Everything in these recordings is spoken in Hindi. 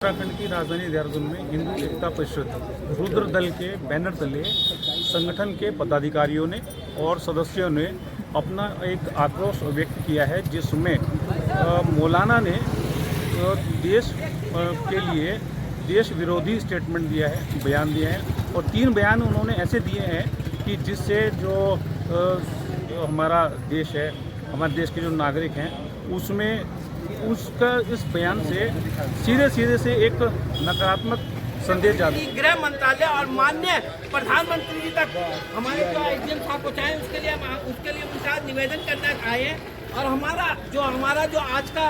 उत्तराखंड की राजधानी देहरादून में हिंदू एकता परिषद रुद्र दल के बैनर तले संगठन के पदाधिकारियों ने और सदस्यों ने अपना एक आक्रोश व्यक्त किया है, जिसमें मौलाना ने देश के लिए देश विरोधी स्टेटमेंट दिया है, बयान दिया है। और 3 बयान उन्होंने ऐसे दिए हैं कि जिससे जो हमारा देश है, हमारे देश के जो नागरिक हैं, उसमें उसका इस बयान से सीधे से एक नकारात्मक संदेश जाता है। गृह मंत्रालय और माननीय प्रधानमंत्री जी तक हमारे जो एसडीएम साहब पहुँचाए, उसके लिए उनका निवेदन करना आए हैं। और हमारा जो आज का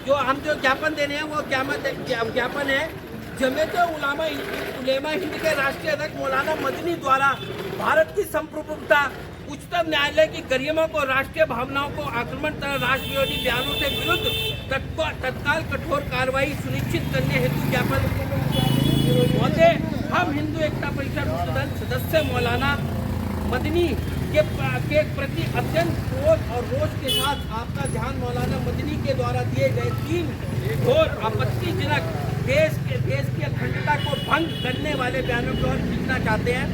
जो हम जो ज्ञापन देने हैं वो ज्ञापन है जमीयत उलेमा हिंद के राष्ट्रीय अध्यक्ष मौलाना मदनी द्वारा भारत की संप्रभुता, उच्चतम न्यायालय की गरिमा को, राष्ट्रीय भावनाओं को आक्रमण तथा राष्ट्र विरोधी बयानों से विरुद्ध तत्काल कठोर कार्रवाई सुनिश्चित करने हेतु ज्ञापन महोदय, हम हिंदू एकता परिषद सदन सदस्य मौलाना मदनी के प्रति अत्यंत क्रोध और रोष के साथ आपका ध्यान मौलाना मदनी के द्वारा दिए गए 3 घोर आपत्तिजनक देश की अखंडता को भंग करने वाले बयानों की ओर खींचना चाहते हैं।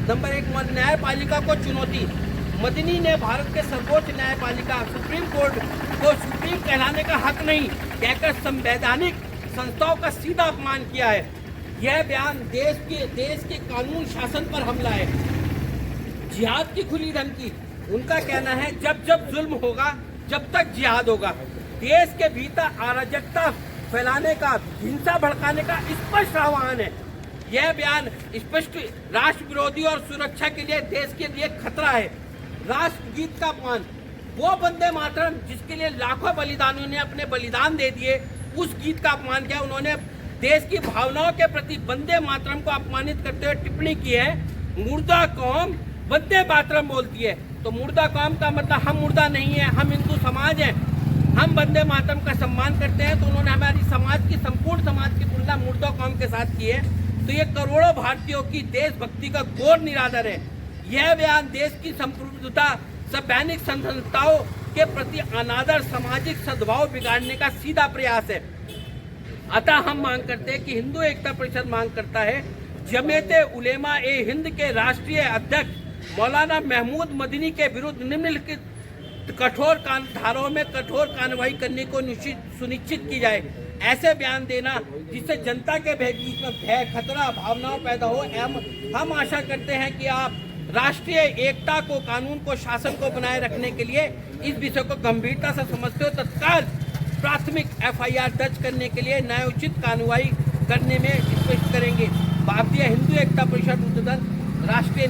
नंबर 1, न्यायपालिका को चुनौती। मदनी ने भारत के सर्वोच्च न्यायपालिका सुप्रीम कोर्ट को सुप्रीम कहलाने का हक नहीं कहकर संवैधानिक संस्थाओं का सीधा अपमान किया है। यह बयान देश के कानून शासन पर हमला है, जिहाद की खुली धमकी। उनका कहना है जब जुल्म होगा जब तक जिहाद होगा। देश के भीतर अराजकता फैलाने का, हिंसा भड़काने का स्पष्ट आह्वान है। यह बयान स्पष्ट राष्ट्र विरोधी और सुरक्षा के लिए देश के लिए खतरा है। राष्ट्र गीत का अपमान, वो वंदे मातरम जिसके लिए लाखों बलिदानियों ने अपने बलिदान दे दिए, उस गीत का अपमान किया। उन्होंने देश की भावनाओं के प्रति वंदे मातरम को अपमानित करते हुए टिप्पणी की है। मुर्दा कौम वंदे मातरम बोलती है, तो मुर्दा कौम का मतलब हम मुर्दा नहीं है, हम हिंदू समाज हैं, हम वंदे मातरम का सम्मान करते हैं। तो उन्होंने हमारी संपूर्ण समाज की तुलना मुर्दा कौम के साथ की है। तो ये करोड़ों भारतीयों की देशभक्ति का घोर निरादर है। यह बयान देश की संप्रभुता, संवैधानिक संस्थाओं के प्रति अनादर, सामाजिक सद्भाव बिगाड़ने का सीधा प्रयास है। अतः हम मांग करते हैं कि हिंदू एकता परिषद मांग करता है जमीयत उलेमा ए हिंद के राष्ट्रीय अध्यक्ष मौलाना महमूद मदनी के विरुद्ध निम्नलिखित कठोर धाराओं में कठोर कार्रवाई करने को सुनिश्चित की जाए। ऐसे बयान देना जिससे जनता के बीच में भय, खतरा, भावनाओं पैदा हो। हम आशा करते हैं कि आप राष्ट्रीय एकता को, कानून को, शासन को बनाए रखने के लिए इस विषय को गंभीरता से समझते हो, तत्काल प्राथमिक FIR दर्ज करने के लिए न्यायोचित कार्रवाई करने में स्पष्ट करेंगे। भारतीय हिंदू एकता परिषद रुद्र दल राष्ट्रीय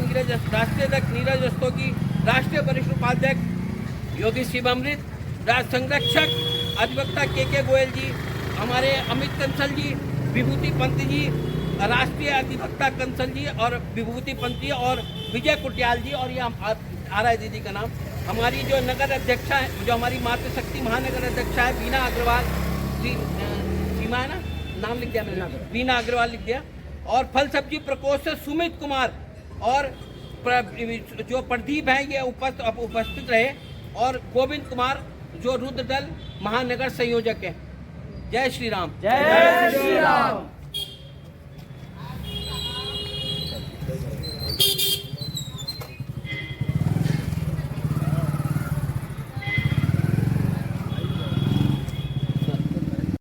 अध्यक्ष नीरज रस्तोगी, राष्ट्रीय वरिष्ठ उपाध्यक्ष योगी शिवामृत, राष्ट्र संरक्षक अधिवक्ता KK गोयल जी, हमारे अमित कंसल जी, विभूति पंत जी, राष्ट्रीय अधिवक्ता कंसल जी और विभूति पंत जी और विजय कुटियाल जी, और ये आ रहा है दीदी का नाम, हमारी जो नगर अध्यक्षा है, जो हमारी मातृशक्ति महानगर अध्यक्षा है बीना अग्रवाल, सीमा है ना, नाम लिख दिया मैंने, बीना अग्रवाल लिख दिया। और फल सब्जी प्रकोष्ठ से सुमित कुमार और जो प्रदीप है ये उपस्थित रहे, और गोविंद कुमार जो रुद्र दल महानगर संयोजक है। जय श्री राम। जय श्री राम।